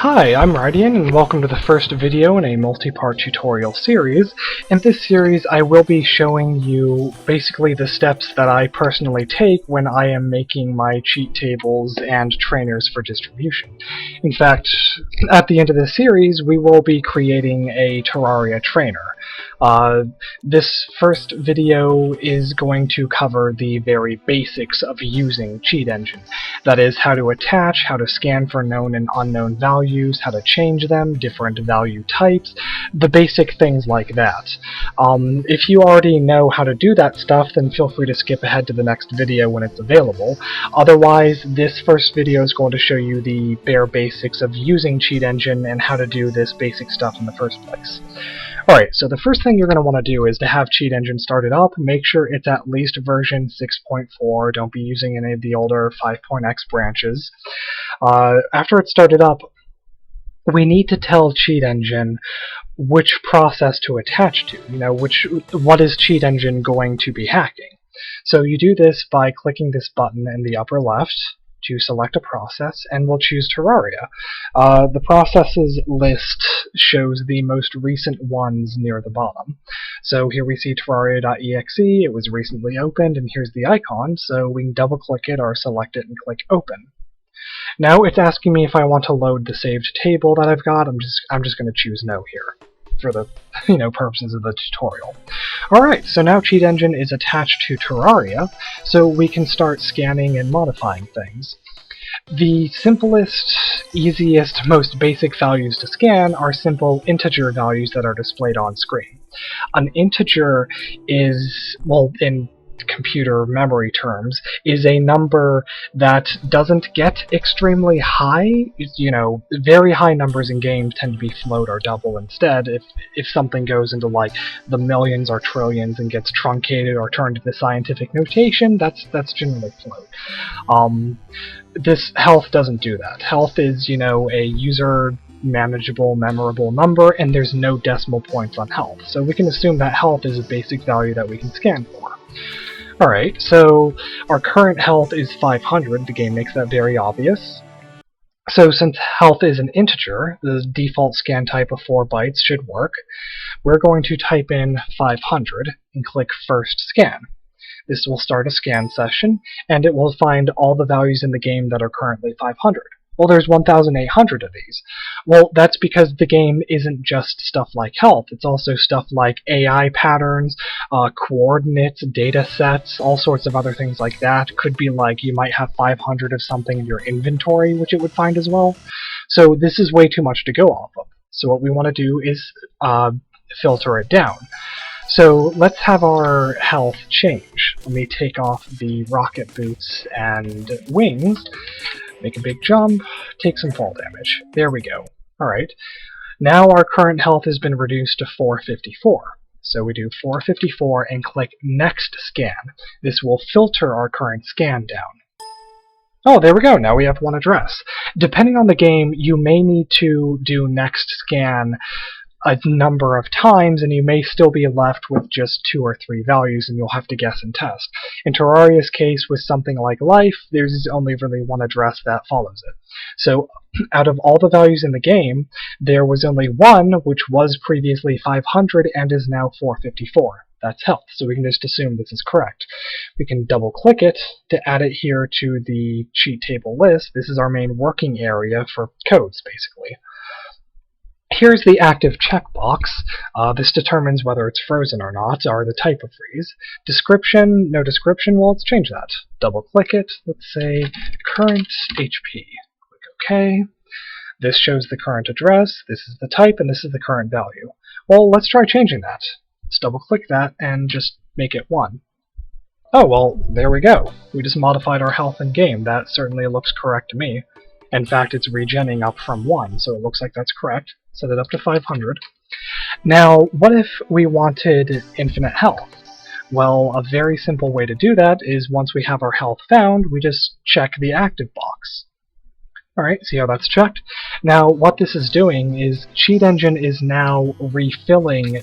Hi, I'm Rydian, and welcome to the first video in a multi-part tutorial series. In this series, I will be showing you basically the steps that I personally take when I am making my cheat tables and trainers for distribution. In fact, at the end of this series, we will be creating a Terraria trainer. This first video is going to cover the very basics of using Cheat Engine. That is, how to attach, how to scan for known and unknown values, how to change them, different value types, the basic things like that. If you already know how to do that stuff, then feel free to skip ahead to the next video when it's available. Otherwise, this first video is going to show you the bare basics of using Cheat Engine and how to do this basic stuff in the first place. Alright, so the first thing you're going to want to do is to have Cheat Engine started up. Make sure it's at least version 6.4. Don't be using any of the older 5.x branches. After it's started up, we need to tell Cheat Engine which process to attach to. What is Cheat Engine going to be hacking? So you do this by clicking this button in the upper left to select a process, and we'll choose Terraria. The processes list shows the most recent ones near the bottom. So here we see Terraria.exe, it was recently opened, and here's the icon, so we can double-click it or select it and click Open. Now it's asking me if I want to load the saved table that I've got. I'm just going to choose No here for the purposes of the tutorial. Alright, so now Cheat Engine is attached to Terraria, so we can start scanning and modifying things. The simplest, easiest, most basic values to scan are simple integer values that are displayed on screen. An integer is, well, in computer memory terms, is a number that doesn't get extremely high. Very high numbers in games tend to be float or double instead. If something goes into like the millions or trillions and gets truncated or turned into scientific notation, that's generally float. This health doesn't do that. Health is, a user manageable, memorable number, and there's no decimal points on health. So we can assume that health is a basic value that we can scan for. Alright, so our current health is 500, the game makes that very obvious. So since health is an integer, the default scan type of 4 bytes should work. We're going to type in 500 and click First Scan. This will start a scan session, and it will find all the values in the game that are currently 500. Well, there's 1,800 of these. Well, that's because the game isn't just stuff like health. It's also stuff like AI patterns, coordinates, data sets, all sorts of other things like that. Could be like you might have 500 of something in your inventory, which it would find as well. So this is way too much to go off of. So what we want to do is filter it down. So let's have our health change. Let me take off the rocket boots and wings. Make a big jump, take some fall damage. There we go. Alright. Now our current health has been reduced to 454. So we do 454 and click Next Scan. This will filter our current scan down. Oh, there we go. Now we have one address. Depending on the game, you may need to do Next Scan a number of times, and you may still be left with just 2 or 3 values, and you'll have to guess and test. In Terraria's case, with something like life, there's only really one address that follows it. So, out of all the values in the game, there was only one which was previously 500 and is now 454. That's health, so we can just assume this is correct. We can double-click it to add it here to the cheat table list. This is our main working area for codes, basically. Here's the active checkbox. This determines whether it's frozen or not, or the type of freeze. Description, no description, well, let's change that. Double-click it, let's say current HP. Click OK. This shows the current address, this is the type, and this is the current value. Well, let's try changing that. Let's double-click that and just make it 1. Oh, well, there we go. We just modified our health in game. That certainly looks correct to me. In fact, it's regenning up from 1, so it looks like that's correct. Set it up to 500. Now, what if we wanted infinite health? Well, a very simple way to do that is once we have our health found, we just check the active box. Alright, see how that's checked? Now, what this is doing is Cheat Engine is now refilling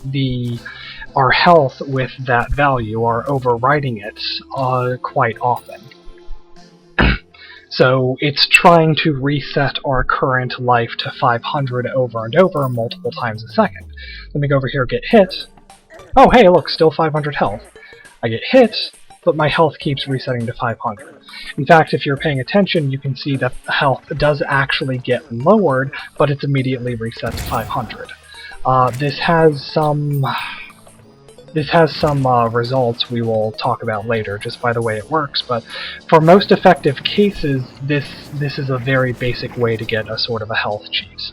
our health with that value, or overwriting it quite often. So it's trying to reset our current life to 500 over and over multiple times a second. Let me go over here, get hit. Oh hey, look, still 500 health. I get hit, but my health keeps resetting to 500. In fact, if you're paying attention, you can see that the health does actually get lowered, but it's immediately reset to 500. This has some results we will talk about later, just by the way it works, but for most effective cases, this is a very basic way to get a sort of a health cheat.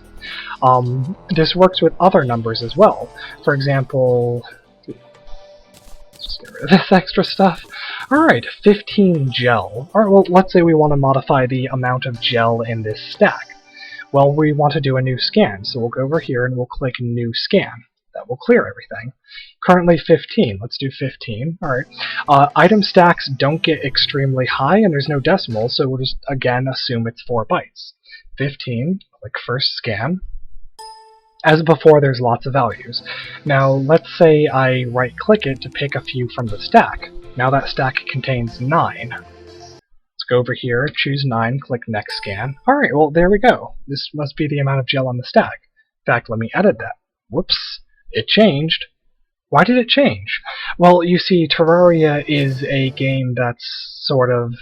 This works with other numbers as well. For example, let's just get rid of this extra stuff. Alright, 15 gel. Alright, well, let's say we want to modify the amount of gel in this stack. Well, we want to do a new scan, so we'll go over here and we'll click New Scan. That will clear everything. Currently 15. Let's do 15. Alright. Item stacks don't get extremely high, and there's no decimal, so we'll just, again, assume it's 4 bytes. 15, click First Scan. As before, there's lots of values. Now, let's say I right-click it to pick a few from the stack. Now that stack contains 9. Let's go over here, choose 9, click Next Scan. Alright, well, there we go. This must be the amount of gel on the stack. In fact, let me edit that. Whoops. It changed. Why did it change? Well, you see, Terraria is a game that's sort of...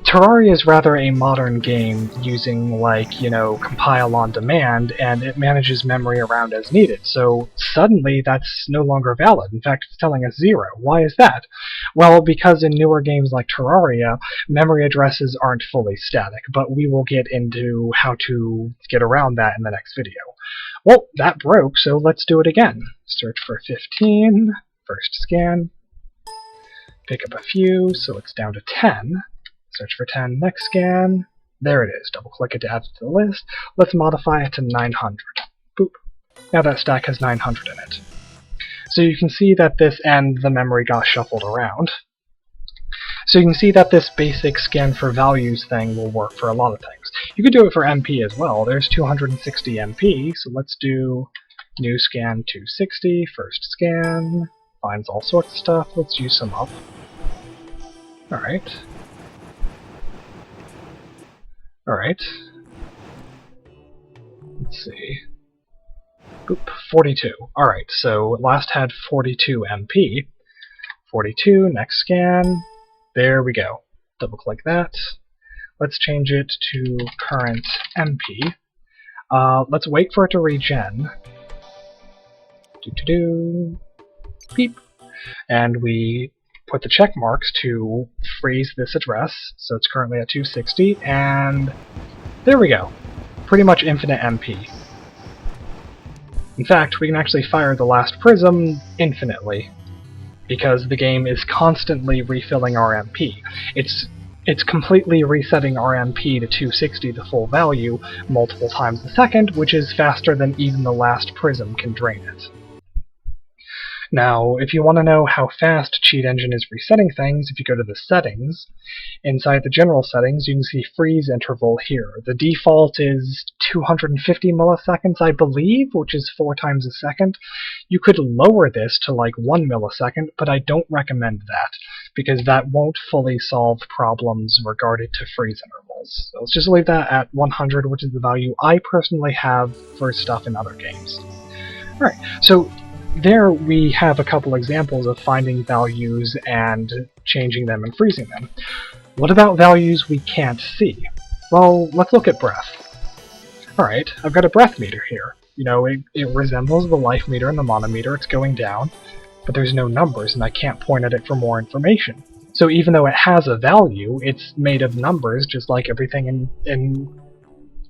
Terraria is rather a modern game using, like, you know, compile on demand, and it manages memory around as needed. So suddenly that's no longer valid. In fact, it's telling us 0. Why is that? Well, because in newer games like Terraria, memory addresses aren't fully static, but we will get into how to get around that in the next video. Well, that broke, so let's do it again. Search for 15, first scan, pick up a few, so it's down to 10. Search for 10, next scan. There it is. Double-click it to add it to the list. Let's modify it to 900. Boop. Now that stack has 900 in it. So you can see that this and the memory got shuffled around. So you can see that this basic scan for values thing will work for a lot of things. You could do it for MP as well. There's 260 MP, so let's do new scan 260, first scan, finds all sorts of stuff. Let's use some up. Alright. Alright. Let's see. Oop, 42. Alright, so last had 42 MP. 42, next scan. There we go. Double-click that. Let's change it to current MP. Let's wait for it to regen. Beep. And we put the check marks to freeze this address, so it's currently at 260, and there we go. Pretty much infinite MP. In fact, we can actually fire the last prism infinitely, because the game is constantly refilling our MP. It's completely resetting our MP to 260, the full value, multiple times a second, which is faster than even the last prism can drain it. Now, if you want to know how fast Cheat Engine is resetting things, if you go to the settings, inside the general settings, you can see freeze interval here. The default is 250 milliseconds, I believe, which is 4 times a second. You could lower this to like 1 millisecond, but I don't recommend that, because that won't fully solve problems regarding to freeze intervals. So let's just leave that at 100, which is the value I personally have for stuff in other games. Alright, so there we have a couple examples of finding values and changing them and freezing them. What about values we can't see? Well, let's look at breath. Alright, I've got a breath meter here. You know, it resembles the life meter and the manometer. It's going down, but there's no numbers, and I can't point at it for more information. So even though it has a value, it's made of numbers, just like everything in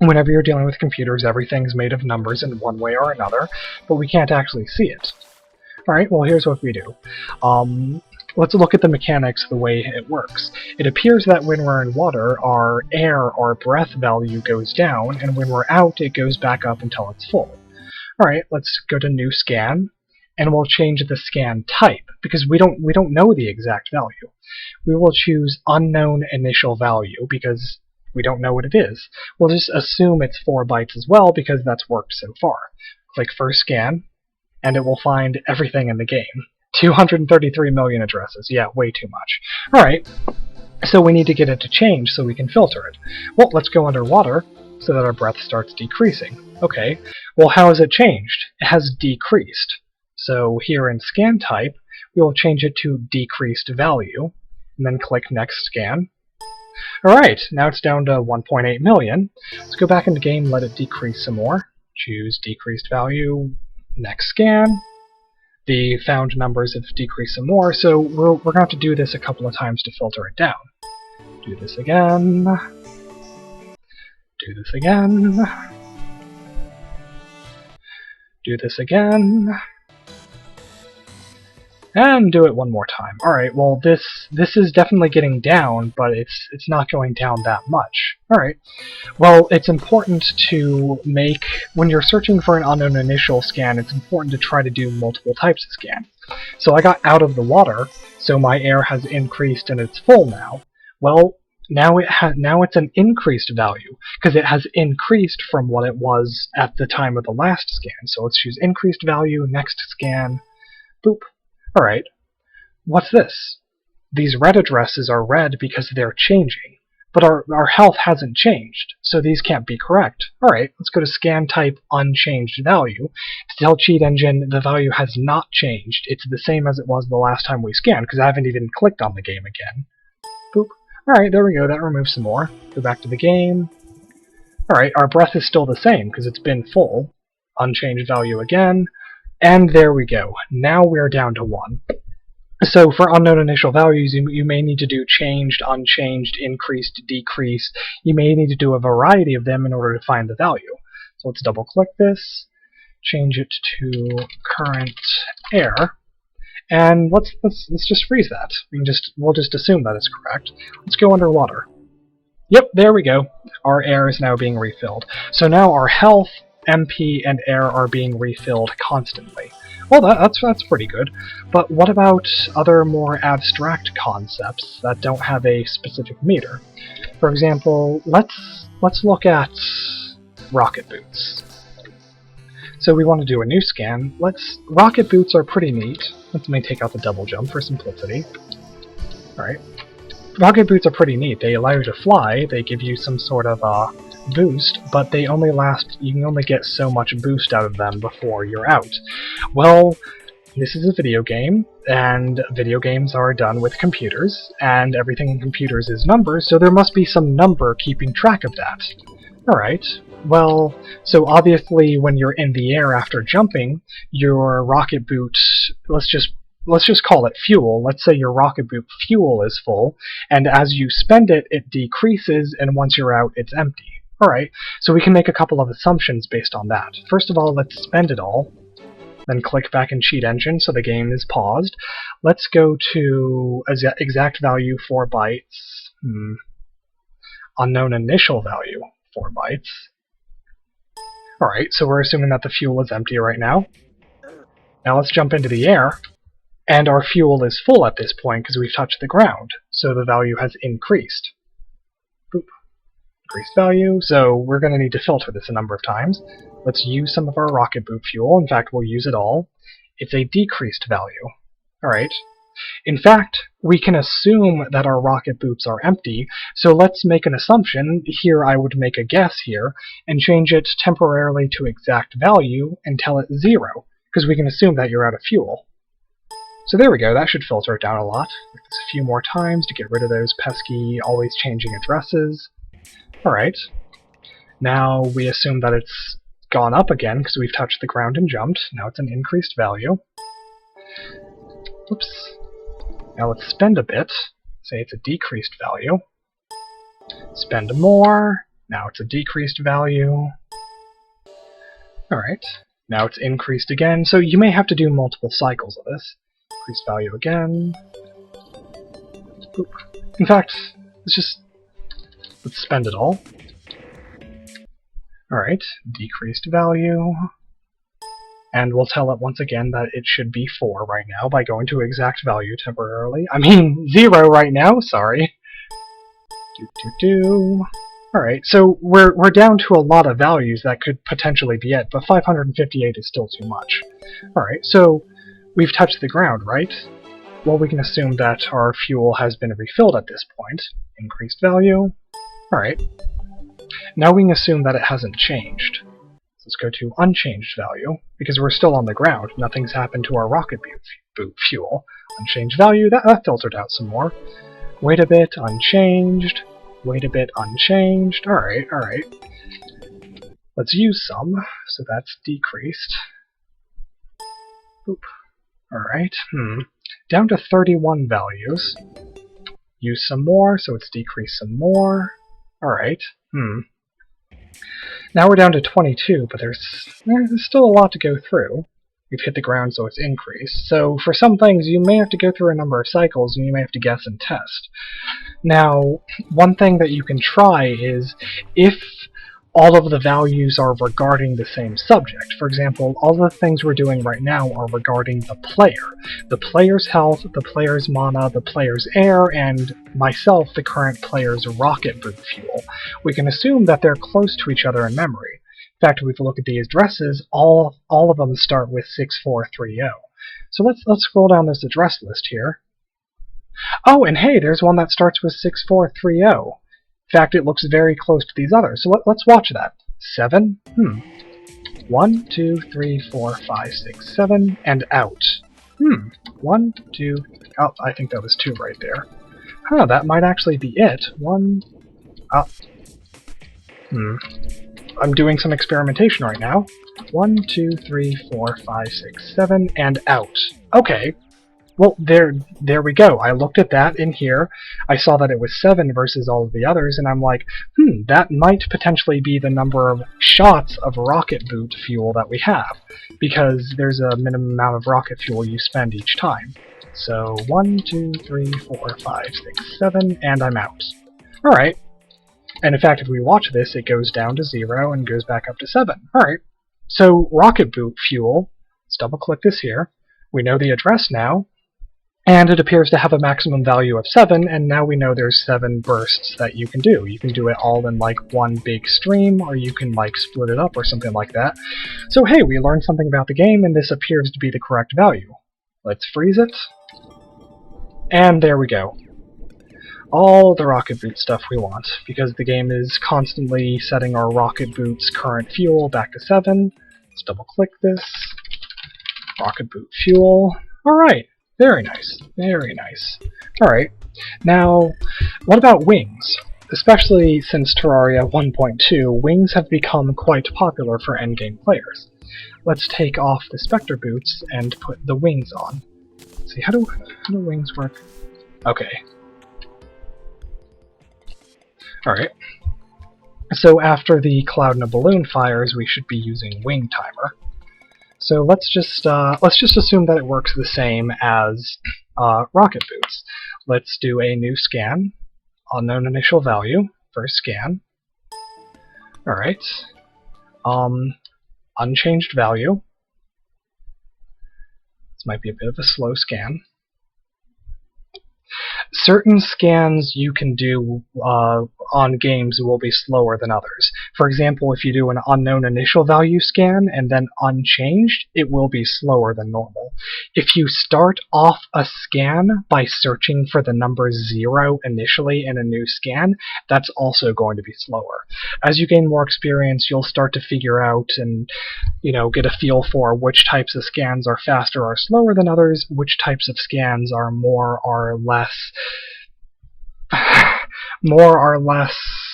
whenever you're dealing with computers, everything's made of numbers in one way or another, but we can't actually see it. Alright, well here's what we do. Let's look at the mechanics, the way it works. It appears that when we're in water, our air or breath value goes down, and when we're out, it goes back up until it's full. Alright, let's go to New Scan, and we'll change the scan type, because we don't know the exact value. We will choose Unknown Initial Value, because we don't know what it is. We'll just assume it's 4 bytes as well, because that's worked so far. Click First Scan, and it will find everything in the game. 233 million addresses. Yeah, way too much. Alright. So we need to get it to change so we can filter it. Well, let's go underwater so that our breath starts decreasing. Okay, well how has it changed? It has decreased. So here in scan type, we will change it to decreased value, and then click next scan. Alright, now it's down to 1.8 million. Let's go back into game, let it decrease some more. Choose decreased value, next scan. The found numbers have decreased some more, so we're going to have to do this a couple of times to filter it down. Do this again. Do this again. Do this again. And do it one more time. Alright, well this is definitely getting down, but it's not going down that much. Alright. Well, it's important to make, when you're searching for an unknown initial scan, it's important to try to do multiple types of scan. So I got out of the water, so my air has increased and it's full now. Well, now it's an increased value, because it has increased from what it was at the time of the last scan. So let's choose increased value, next scan, boop. Alright, what's this? These red addresses are red because they're changing, but our health hasn't changed, so these can't be correct. Alright, let's go to scan type unchanged value. To tell Cheat Engine the value has not changed. It's the same as it was the last time we scanned, because I haven't even clicked on the game again. Boop. Alright, there we go, that removes some more. Go back to the game. Alright, our breath is still the same, because it's been full. Unchanged value again. And there we go. Now we're down to 1. So for unknown initial values, you may need to do changed, unchanged, increased, decreased. You may need to do a variety of them in order to find the value. So let's double click this, change it to current air, and let's just freeze that. We'll just assume that it's correct. Let's go underwater. Yep, there we go. Our air is now being refilled. So now our health, MP, and air are being refilled constantly. Well, that's pretty good. But what about other more abstract concepts that don't have a specific meter? For example, let's look at rocket boots. So we want to do a new scan. Rocket boots are pretty neat. Let me take out the double jump for simplicity. Alright. Rocket boots are pretty neat. They allow you to fly, they give you some sort of boost, but they only last, you can only get so much boost out of them before you're out. Well, this is a video game, and video games are done with computers, and everything in computers is numbers, so there must be some number keeping track of that. Alright, well, so obviously when you're in the air after jumping, your rocket boot, let's just call it fuel. Let's say your rocket boot fuel is full, and as you spend it, it decreases, and once you're out, it's empty. Alright, so we can make a couple of assumptions based on that. First of all, let's spend it all, then click back in Cheat Engine so the game is paused. Let's go to exact value 4 bytes. Unknown initial value 4 bytes. Alright, so we're assuming that the fuel is empty right now. Now let's jump into the air, and our fuel is full at this point because we've touched the ground, so the value has increased. Boop. Increased value, so we're going to need to filter this a number of times. Let's use some of our rocket boot fuel. In fact, we'll use it all. It's a decreased value. Alright. In fact, we can assume that our rocket boots are empty, so let's make an assumption. Here I would make a guess here, and change it temporarily to exact value and tell it 0, because we can assume that you're out of fuel. So there we go, that should filter it down a lot. Like this a few more times to get rid of those pesky, always changing addresses. Alright. Now we assume that it's gone up again because we've touched the ground and jumped. Now it's an increased value. Oops. Now let's spend a bit. Say it's a decreased value. Spend more. Now it's a decreased value. Alright. Now it's increased again. So you may have to do multiple cycles of this. Increased value again. Boop. In fact, let's spend it all. Alright, decreased value. And we'll tell it once again that it should be 4 right now by going to exact value temporarily. I mean, 0 right now, sorry. Alright, so we're down to a lot of values that could potentially be it, but 558 is still too much. Alright, so we've touched the ground, right? Well, we can assume that our fuel has been refilled at this point. Increased value. Alright. Now we can assume that it hasn't changed. Let's go to unchanged value, because we're still on the ground. Nothing's happened to our rocket boot fuel. Unchanged value, that filtered out some more. Wait a bit, unchanged. Wait a bit, unchanged. Alright, alright. Let's use some, so that's decreased. Boop. Alright, down to 31 values. Use some more, so it's decreased some more. Alright, Now we're down to 22, but there's still a lot to go through. We've hit the ground, so it's increased. So for some things, you may have to go through a number of cycles, and you may have to guess and test. Now, one thing that you can try is, if all of the values are regarding the same subject. For example, all the things we're doing right now are regarding the player. The player's health, the player's mana, the player's air, and myself, the current player's rocket boot fuel. We can assume that they're close to each other in memory. In fact, if we look at the addresses, all of them start with 6430. So let's scroll down this address list here. Oh, and hey, there's one that starts with 6430. In fact, it looks very close to these others. So let's watch that. 7? 1, 2, 3, 4, 5, 6, 7, and out. 1, 2, oh, I think that was 2 right there. Huh, that might actually be it. 1, up. I'm doing some experimentation right now. 1, 2, 3, 4, 5, 6, 7, and out. Okay. Well, there we go. I looked at that in here. I saw that it was 7 versus all of the others, and I'm like, that might potentially be the number of shots of rocket boot fuel that we have, because there's a minimum amount of rocket fuel you spend each time. So 1, 2, 3, 4, 5, 6, 7, and I'm out. Alright. And in fact, if we watch this, it goes down to 0 and goes back up to 7. Alright. So rocket boot fuel, let's double-click this here. We know the address now. And it appears to have a maximum value of 7, and now we know there's 7 bursts that you can do. You can do it all in like one big stream, or you can like split it up or something like that. So hey, we learned something about the game, and this appears to be the correct value. Let's freeze it. And there we go. All the rocket boot stuff we want, because the game is constantly setting our rocket boot's current fuel back to 7. Let's double click this. Rocket boot fuel. Alright. Very nice. Very nice. Alright. Now, what about wings? Especially since Terraria 1.2, wings have become quite popular for endgame players. Let's take off the Spectre boots and put the wings on. Let's see, how do wings work? Okay. Alright. So after the Cloud in a Balloon fires, we should be using Wing Timer. So let's just assume that it works the same as rocket boots. Let's do a new scan. Unknown initial value. First scan. Alright. Unchanged value. This might be a bit of a slow scan. Certain scans you can do on games will be slower than others. For example, if you do an unknown initial value scan and then unchanged, it will be slower than normal. If you start off a scan by searching for the number 0 initially in a new scan, that's also going to be slower. As you gain more experience, you'll start to figure out and get a feel for which types of scans are faster or slower than others, which types of scans are more or less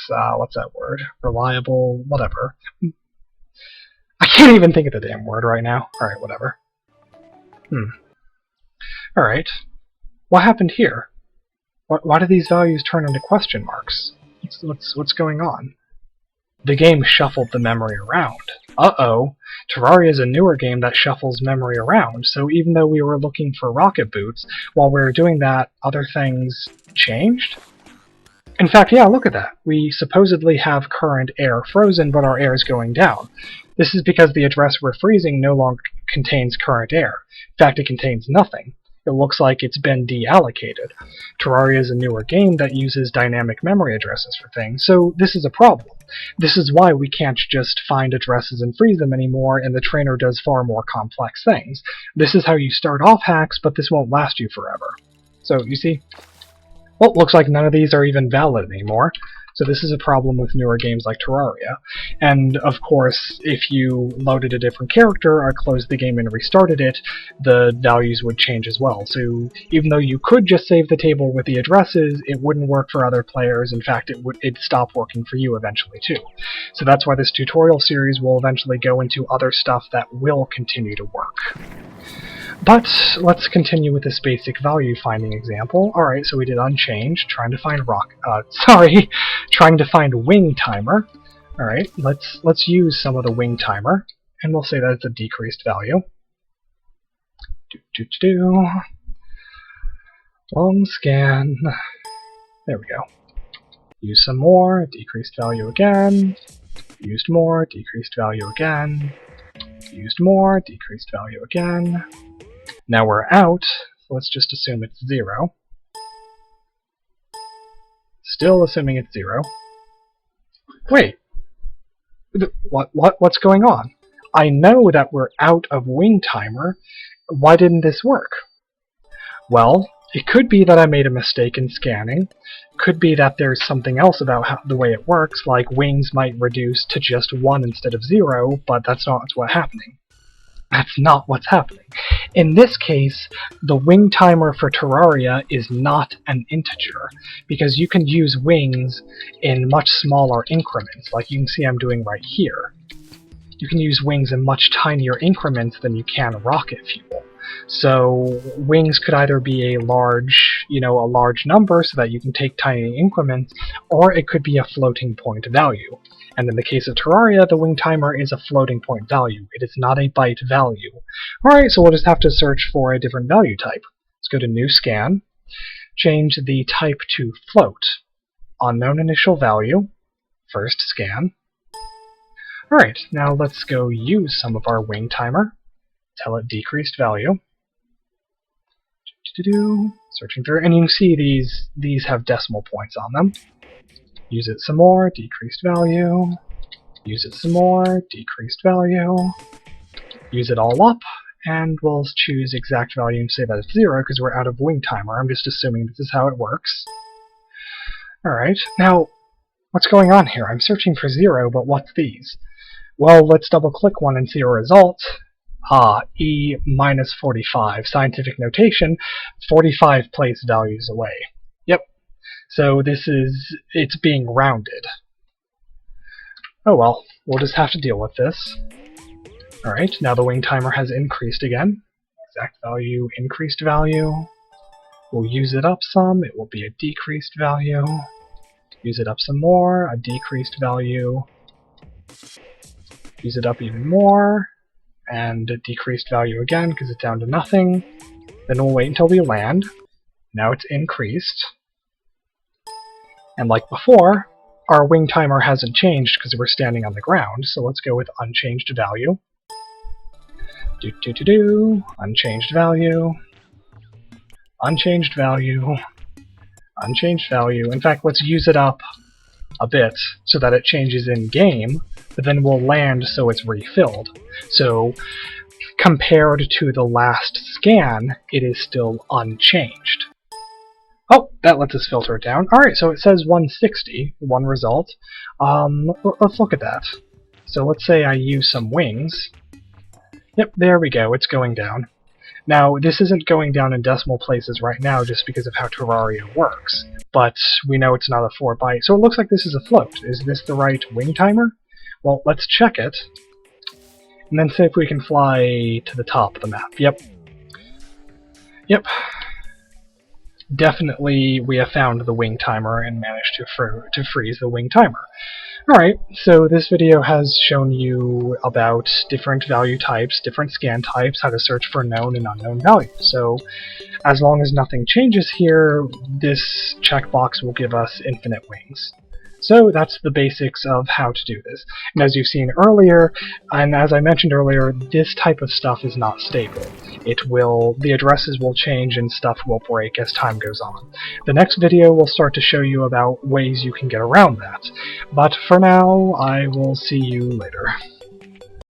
what's that word? Reliable, whatever. I can't even think of the damn word right now. Alright, whatever. Alright. What happened here? Why do these values turn into question marks? What's going on? The game shuffled the memory around. Uh-oh. Terraria is a newer game that shuffles memory around, so even though we were looking for rocket boots, while we were doing that, other things changed? In fact, yeah, look at that. We supposedly have current air frozen, but our air is going down. This is because the address we're freezing no longer contains current air. In fact, it contains nothing. it looks like it's been deallocated. Terraria is a newer game that uses dynamic memory addresses for things, so this is a problem. This is why we can't just find addresses and freeze them anymore, and the trainer does far more complex things. This is how you start off hacks, but this won't last you forever. So, you see? Well, looks like none of these are even valid anymore. So this is a problem with newer games like Terraria. And, of course, if you loaded a different character or closed the game and restarted it, the values would change as well. So even though you could just save the table with the addresses, it wouldn't work for other players. In fact, it'd stop working for you eventually, too. So that's why this tutorial series will eventually go into other stuff that will continue to work. But let's continue with this basic value finding example. Alright, so we did unchanged, trying to find trying to find wing timer. Alright, let's use some of the wing timer, and we'll say that it's a decreased value. Long scan. There we go. Use some more, decreased value again. Used more, decreased value again. Used more, decreased value again. Now we're out, so let's just assume it's 0. Still assuming it's 0. Wait! What's going on? I know that we're out of wing timer. Why didn't this work? Well, it could be that I made a mistake in scanning. Could be that there's something else about the way it works, like wings might reduce to just 1 instead of 0, but that's not what's happening. That's not what's happening. In this case, the wing timer for Terraria is not an integer, because you can use wings in much smaller increments, like you can see I'm doing right here. You can use wings in much tinier increments than you can rocket fuel. So wings could either be a large number so that you can take tiny increments, or it could be a floating point value. And in the case of Terraria, the wing timer is a floating point value. It is not a byte value. Alright, so we'll just have to search for a different value type. Let's go to New Scan, change the type to float, unknown initial value, first scan. Alright, now let's go use some of our wing timer, tell it decreased value. Searching through, and you can see these have decimal points on them. Use it some more, decreased value. Use it some more, decreased value. Use it all up, and we'll choose exact value and say that it's 0 because we're out of wing timer. I'm just assuming this is how it works. Alright, now, what's going on here? I'm searching for 0, but what's these? Well, let's double click one and see a result. E minus 45. Scientific notation, 45 place values away. Yep. So it's being rounded. Oh well, we'll just have to deal with this. Alright, now the wing timer has increased again. Exact value, increased value. We'll use it up some, it will be a decreased value. Use it up some more, a decreased value. Use it up even more, and a decreased value again because it's down to nothing. Then we'll wait until we land. Now it's increased. And like before, our wing timer hasn't changed because we're standing on the ground, so let's go with unchanged value. Unchanged value. Unchanged value. Unchanged value. In fact, let's use it up a bit so that it changes in-game, but then we'll land so it's refilled. So, compared to the last scan, it is still unchanged. Oh, that lets us filter it down. Alright, so it says 160, one result. Let's look at that. So let's say I use some wings. Yep, there we go, it's going down. Now, this isn't going down in decimal places right now just because of how Terraria works, but we know it's not a 4-byte, so it looks like this is a float. Is this the right wing timer? Well, let's check it, and then see if we can fly to the top of the map. Yep. Yep. Definitely we have found the wing timer and managed to freeze the wing timer. Alright, so this video has shown you about different value types, different scan types, how to search for known and unknown values. So, as long as nothing changes here, this checkbox will give us infinite wings. So that's the basics of how to do this. And as you've seen earlier, and as I mentioned earlier, this type of stuff is not stable. The addresses will change and stuff will break as time goes on. The next video will start to show you about ways you can get around that. But for now, I will see you later.